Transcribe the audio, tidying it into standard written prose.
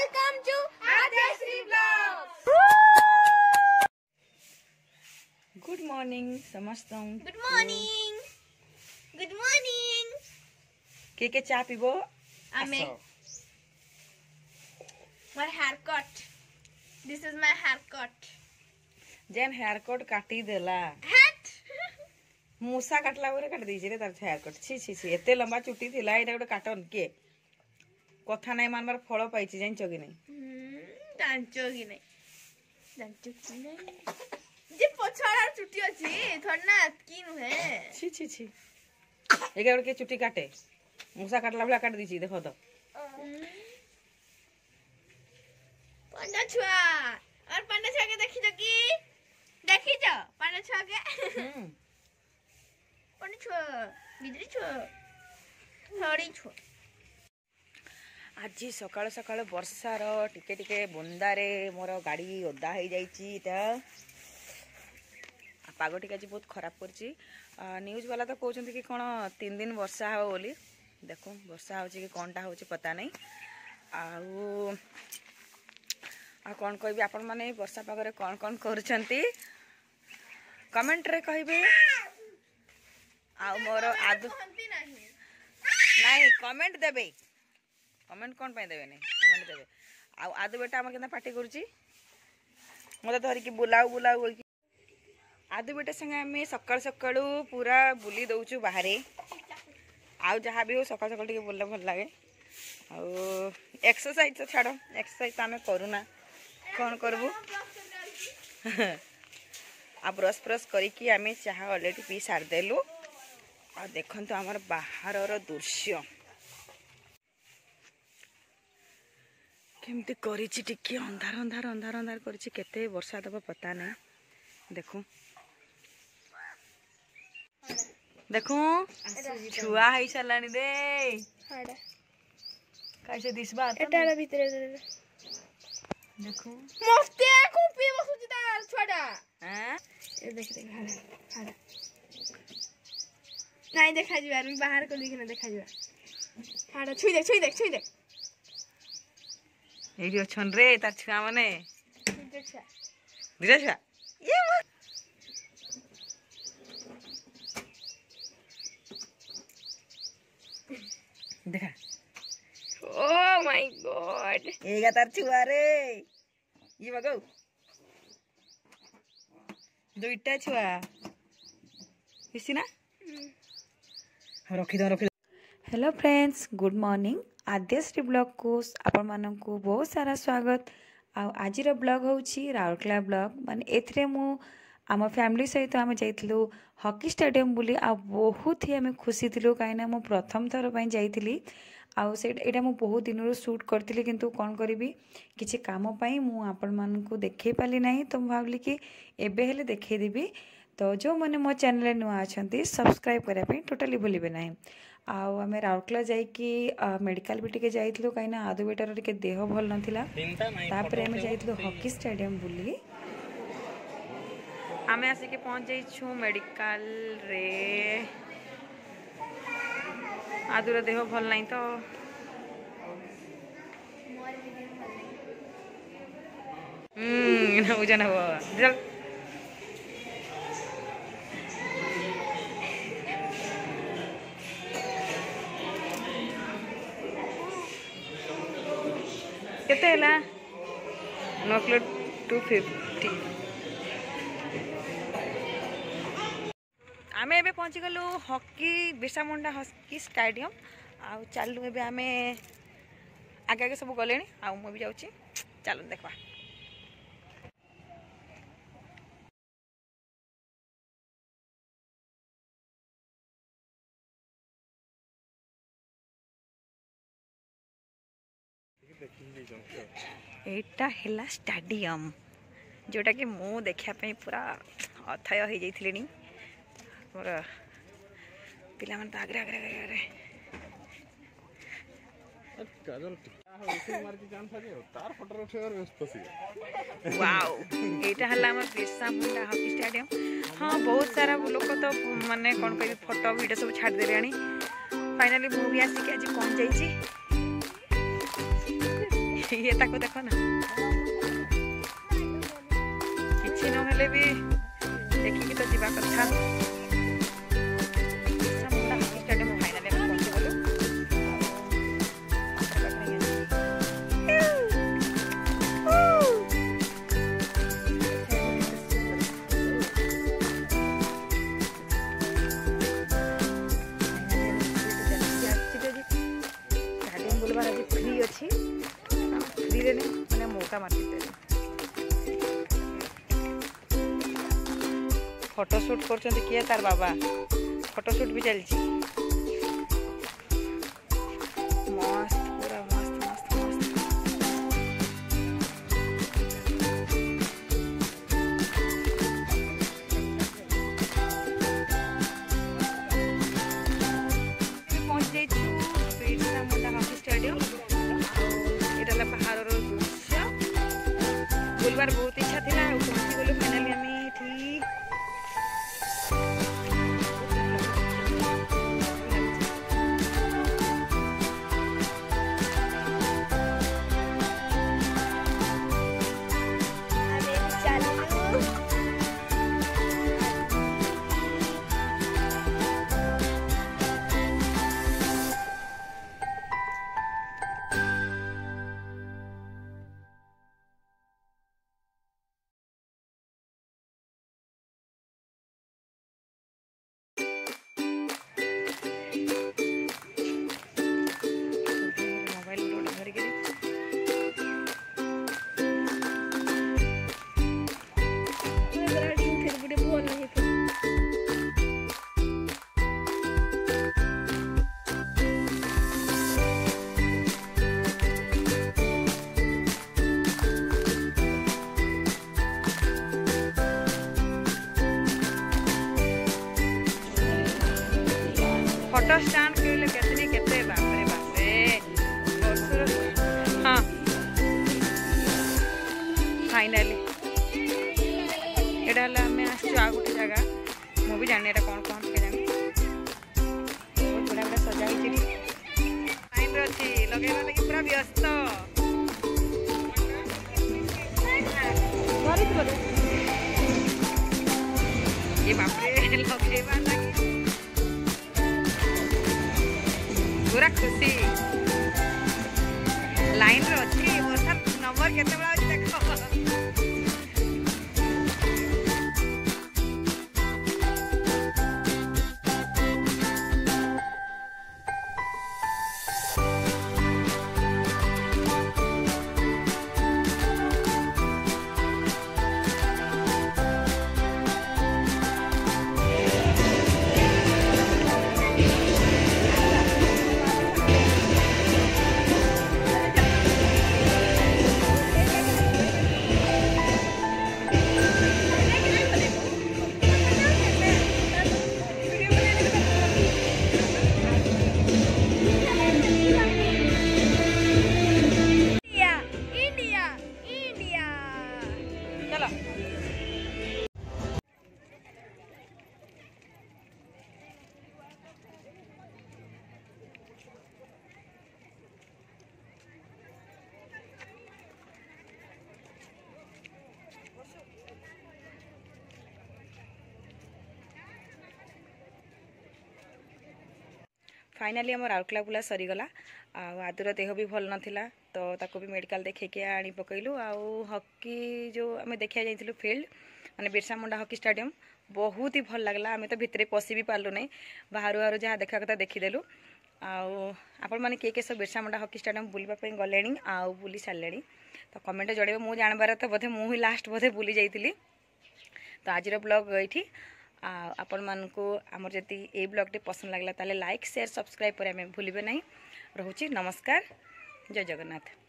Welcome to Adyashree vlogs. Good morning समस्तों. Good morning. Good morning. के चा पीबो? Ame. My haircut. This is my haircut. जेन hair cut काटी देला. Hat. मूसा काटला बरे काट दी रे तार हेयर कट. छी छी छी एते लंबा चुटी थिला एटा गोटे काटन के. कथा नै मानबार फळ पाइछि जानिचो कि नै? जानिचो कि नै? जानिचो कि नै? जे पछाड़ चुटी अछि थोड़ना की नुहे. छी छी छी. एगा के चुटी काटे. मूसा काटला बला काट दीछि देखो तो. पंडा छुआ. और पंडा छुआ के देखि तो की? देखि तो पंडा छुआ के. पंडा छुआ. बिजली छुआ. थोड़ी छुआ. आज सकाळ सकाळ वर्षार टिके टिके बुंदारे मोर गाड़ी ओदा हो जाइछि त पाग टिके आज बहुत खराब करछि. न्यूज वाला तो कहउछन्ति कि कोन 3 दिन वर्षा हो बोली. देखो वर्षा होछि कि कोनटा होछि पता नै. आ कोन कहबी आपन माने वर्षा पागरे कोन कोन करछन्ति कमेंट रे कहबे. आ मोर आदु नहीं कमेंट देबे. कमेंट कौन पे देवे नहीं कमेंट देवे. आदु बेटा हमर केना पार्टी करूची मते धरि कि बुलाऊ बुलाऊ बोल. आदु बेटा संगे हमें सकाळ सकाळू पूरा बुली दउचू बाहरे. आउ जहा भी हो सकाळ सकाळ के बोलले भल लागे. आ एक्सरसाइज तो छाड़ो एक्सरसाइज तो हमें करूना कौन करबू. आ ब्रश ब्रश करिकी हमें चाह ऑलरेडी पी सार देलु. आ देखंतु हमर बाहरर दृश्य केमती करिछि. टिके अंधार अंधार अंधार अंधार करिछि. केते वर्षा दब पता नै. देखो देखो छुआ है चलानी दे. कैसे दिसबा एटार भीतर देखो मस्ते कुपी बसुची ता छुआडा. हैं ए देख देख हाडा नहीं देखा जीवा. मैं बाहर को देखना देखा जीवा. हाडा छुई देख छुई देख छुई देख. एडी अछन रे तार छुआ माने देखा धीरे छुआ ये देखा. Oh my God. एगा तार छुआ रे. ये बगौ दुईटा छुआ इसी ना रखी दो. Hello friends good morning. Aadyashri blog को आपण मानन को बहुत सारा स्वागत. आज ब्लॉग होची राउरकेला ब्लॉग माने एथरे मु आम फैमिली सहित आम जाइथिलु हॉकी स्टेडियम बुली. आ बहुत ही आम खुशी थिलु काइना मु प्रथम थर पई जाइथिली. आउ से एटा मु बहुत दिन शूट करथिली किंतु कोन करिवि किछि काम पई मु आपण मानन को देखै पाली नाही. तो मु भाबली कि एबे हेले देखै देबी. तो जो मैंने मो चैनल नुआ अच्छा सब्सक्राइब करने टोटाली भूलिए ना. आम राउरकेला जाइकी मेडिकल भी टे जाइलु कहीं आदु बेटार टे देह भल नाला. आम जाइलु हॉकी स्टेडियम बुली. आम आसिक पहुँच जाइछु मेडिकल रे. आदुर देह भल नहीं तो बुझा ना केते हला 9:250. आमे एबे पहुंची गलु हॉकी बिरसामुंडा हॉकी स्टेडियम. आ चलु एबे आमे आगे आगे सब गलेनी. आ मु भी जाउची चलो देखबा. एटा हेला स्टेडियम जोटा कि मु देखा पूरा अथय हो जाइथिलेनी. मोर पिला मन आगरे आगरे आगरे वाओ एटा हला हमर बिरसामुंडा हॉकी स्टेडियम. हाँ बहुत सारा लोक तो माने कोन कहि फोटो वीडियो सब छाड़ दे रेणी. फाइनली मु भी आसी के आज पहुंच जाइछि. ये ताको देखो ना किछि न हेले भी देखि कि तो जीवा कथा सामुंडा हॉकी स्टेडियम फाइनली हम पहुंची गलु फ्री अच्छी फ्री रे मैंने मौका मार्केट फोटोशूट कर किए तार बाबा फोटोशूट भी चलती मस्त पूरा मस्त मस्त मस्त पहुंच जाइए हॉकी स्टेडियम ये पहाड़ दृश्य बुलवार बहुत इच्छा थी पहुंची गलु फाइनाली आम ये फोटो स्टैंड के कितने केते बापरे बापरे हाँ फाइनली एटा आम आ गोटे जगह मु भी जानी कौन कौन के जानी बहुत बड़ा बड़ा सजा लाइन अच्छी लगेगा लगे पूरा व्यस्त ये बापरे लगेगा लगे पूरा खुशी लाइन रे अच्छी मोर नंबर केते बड़ा अछि देखो फाइनाली आम राउरकेला बुला सरीगला आदुर देह भी भल नाला तो ताको भी मेडिकल देखे आनी पकईलु हॉकी जो आम देखा जाइलु फील्ड माने बिरसा मुंडा हॉकी स्टेडियम बहुत ही भल लगला आम तो भितर पशि भी पार्लु नहीं बाहर बाहर जहाँ देखा कथा देखीदेलु आपण मैंने किए सब बिरसा मुंडा हॉकी स्टेडियम बुलवाई गले आउ बुली सारे तो कमेंट जड़े मुझे जानबार तो बोधे मुझे लास्ट बोधे बुली जाइली तो आज ब्लॉग ये आपण मानक आमर जदि ये ब्लॉगटी पसंद लगला ताले लाइक शेयर सब्सक्राइब पर भूलिबे नहीं। रोची नमस्कार, जय जगन्नाथ।